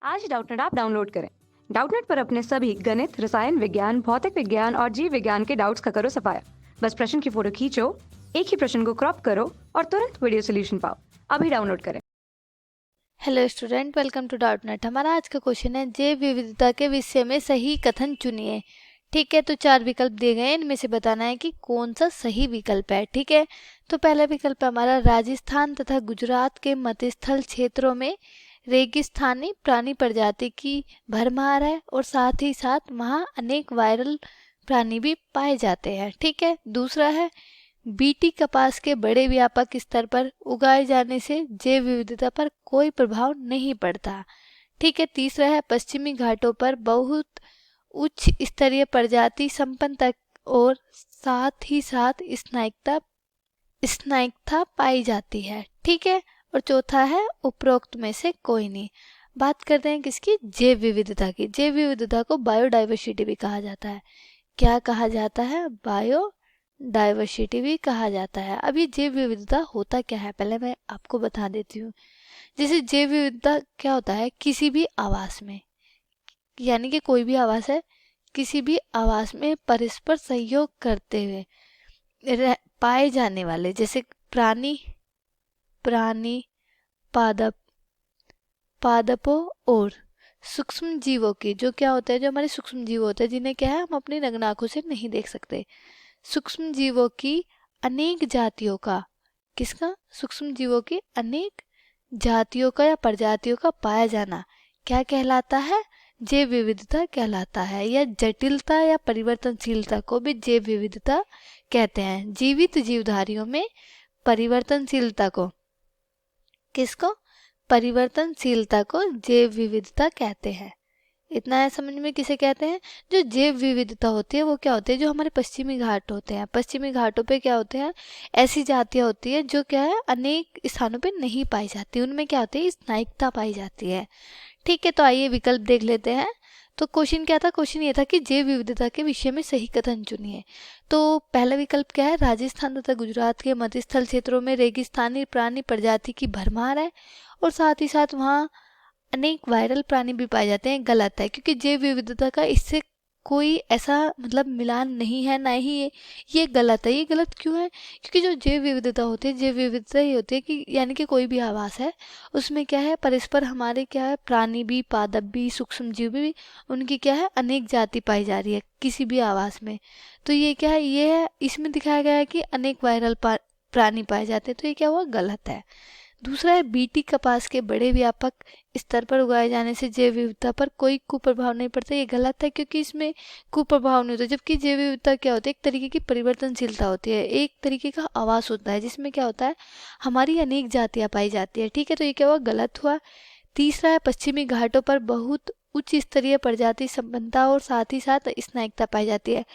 आज ही Doubtnut app download करें। Doubtnut पर अपने सभी गणित, रसायन विज्ञान, भौतिक विज्ञान और जीव विज्ञान के डाउट्स का करो सफाया। बस प्रश्न की फोटो खींचो, एक ही प्रश्न को क्रॉप करो और तुरंत वीडियो सोल्यूशन पाओ। अभी डाउनलोड करें। Hello student, welcome to Doubtnut. हमारा आज का क्वेश्चन है जैव विविधता के विषय में सही कथन चुनिए। ठीक है, तो 4 विकल्प दिए गए हैं, इनमें से बताना है कि कौन सा सही विकल्प है। ठीक है, तो पहला विकल्प है हमारा राजस्थान तथा गुजरात के मध्यस्थल क्षेत्रों में रेगिस्तानी प्राणी प्रजाति की भरमार है और साथ ही साथ वहाँ अनेक वायरल प्राणी भी पाए जाते हैं। ठीक है, दूसरा है बीटी कपास के बड़े व्यापक स्तर पर उगाए जाने से जैव विविधता पर कोई प्रभाव नहीं पड़ता। ठीक है, तीसरा है पश्चिमी घाटों पर बहुत उच्च स्तरीय प्रजाति संपन्नता और साथ ही साथ स्नायिकता पाई जाती है। ठीक है, और चौथा है उपरोक्त में से कोई नहीं। बात करते हैं किसकी, जैव विविधता की। जैव विविधता को बायोडाइवर्सिटी भी कहा जाता है। क्या कहा जाता है? बायोडाइवर्सिटी भी कहा जाता है। अब ये जैव विविधता होता क्या है, पहले मैं आपको बता देती हूँ। जैसे जैव विविधता क्या होता है, किसी भी आवास में, यानी कि कोई भी आवास है, किसी भी आवास में परस्पर सहयोग करते हुए पाए जाने वाले, जैसे प्राणी प्राणी पादप पादपों और सूक्ष्म जीवों की, जो क्या होता है, जो हमारे सूक्ष्म जीव होते हैं जिन्हें क्या है हम अपनी नग्न आंखों से नहीं देख सकते, सूक्ष्म जीवों की अनेक जातियों का, किसका, सूक्ष्म जीवों की अनेक जातियों का या प्रजातियों का पाया जाना क्या कहलाता है? जैव विविधता कहलाता है। या जटिलता या परिवर्तनशीलता को भी जैव विविधता कहते हैं। जीवित जीवधारियों में परिवर्तनशीलता को, किसको, परिवर्तनशीलता को जैव विविधता कहते हैं। इतना है समझ में, किसे कहते हैं? जो जैव विविधता होती है वो क्या होती है, जो हमारे पश्चिमी घाट होते हैं, पश्चिमी घाटों पे क्या होते हैं, ऐसी जातियां होती है जो क्या है अनेक स्थानों पे नहीं पाई जाती, उनमें क्या होती है, स्नायिकता पाई जाती है। ठीक है, तो आइए विकल्प देख लेते हैं। तो क्वेश्चन क्या था, क्वेश्चन ये था कि जैव विविधता के विषय में सही कथन चुनिए। तो पहला विकल्प क्या है, राजस्थान तथा गुजरात के मध्यस्थल क्षेत्रों में रेगिस्तानी प्राणी प्रजाति की भरमार है और साथ ही साथ वहाँ अनेक वायरल प्राणी भी पाए जाते हैं। गलत है, क्योंकि जैव विविधता का इससे कोई ऐसा मतलब मिलान नहीं है, ना ही ये गलत है। ये गलत क्यों है? क्योंकि जो जैव विविधता होती है, जैव विविधता ये होती है कि यानी कि कोई भी आवास है उसमें क्या है, परस्पर हमारे क्या है, प्राणी भी, पादप भी, सूक्ष्म जीव भी, उनकी क्या है अनेक जाति पाई जा रही है किसी भी आवास में। तो ये क्या है, ये है, इसमें दिखाया गया है कि अनेक वायरल प्राणी पाए जाते हैं, तो ये क्या हुआ, गलत है। दूसरा है बीटी कपास के बड़े व्यापक स्तर पर उगाए जाने से जैव विविधता पर कोई कुप्रभाव नहीं पड़ता। ये गलत है, क्योंकि इसमें कुप्रभाव नहीं होता। जबकि जैव विविधता क्या होती है, एक तरीके की परिवर्तनशीलता होती है, एक तरीके का आवास होता है जिसमें क्या होता है, हमारी अनेक जातियां पाई जाती है। ठीक है, तो ये क्या हुआ, गलत हुआ। तीसरा है पश्चिमी घाटों पर बहुत उच्च स्तरीय प्रजाति संपन्नता और साथ ही साथ स्नायिकता पाई जाती है।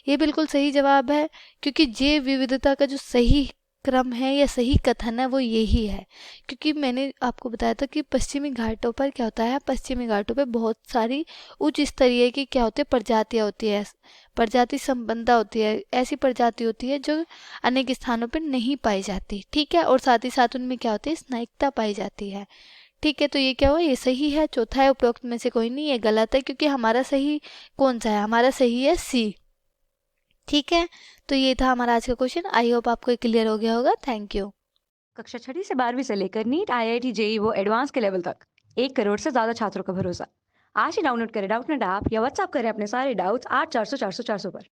ये बिल्कुल सही जवाब है, क्योंकि जैव विविधता का जो सही क्रम है या सही कथन है वो यही है। क्योंकि मैंने आपको बताया था कि पश्चिमी घाटों पर क्या होता है, पश्चिमी घाटों पे बहुत सारी उच्च स्तरीय की क्या होती है, प्रजातियां होती है, प्रजाति संपन्नता होती है, ऐसी प्रजाति होती है जो अनेक स्थानों पर नहीं पाई जाती। ठीक है, और साथ ही साथ उनमें क्या होती है, स्नायिकता पाई जाती है। ठीक है, तो ये क्या हुआ, ये सही है। चौथा है उपरोक्त में से कोई नहीं, ये गलत है, क्योंकि हमारा सही कौन सा है, हमारा सही है सी। ठीक है, तो ये था हमारा आज का क्वेश्चन। आई होप आपको ये क्लियर हो गया होगा। Thank you. कक्षा 6 से 12वीं से लेकर नीट, IIT, JEE वो एडवांस के लेवल तक 1 करोड़ से ज्यादा छात्रों का भरोसा। आज ही डाउनलोड करें डाउटनेट ऐप या व्हाट्सएप करें अपने सारे डाउट्स 8400 400 400 पर।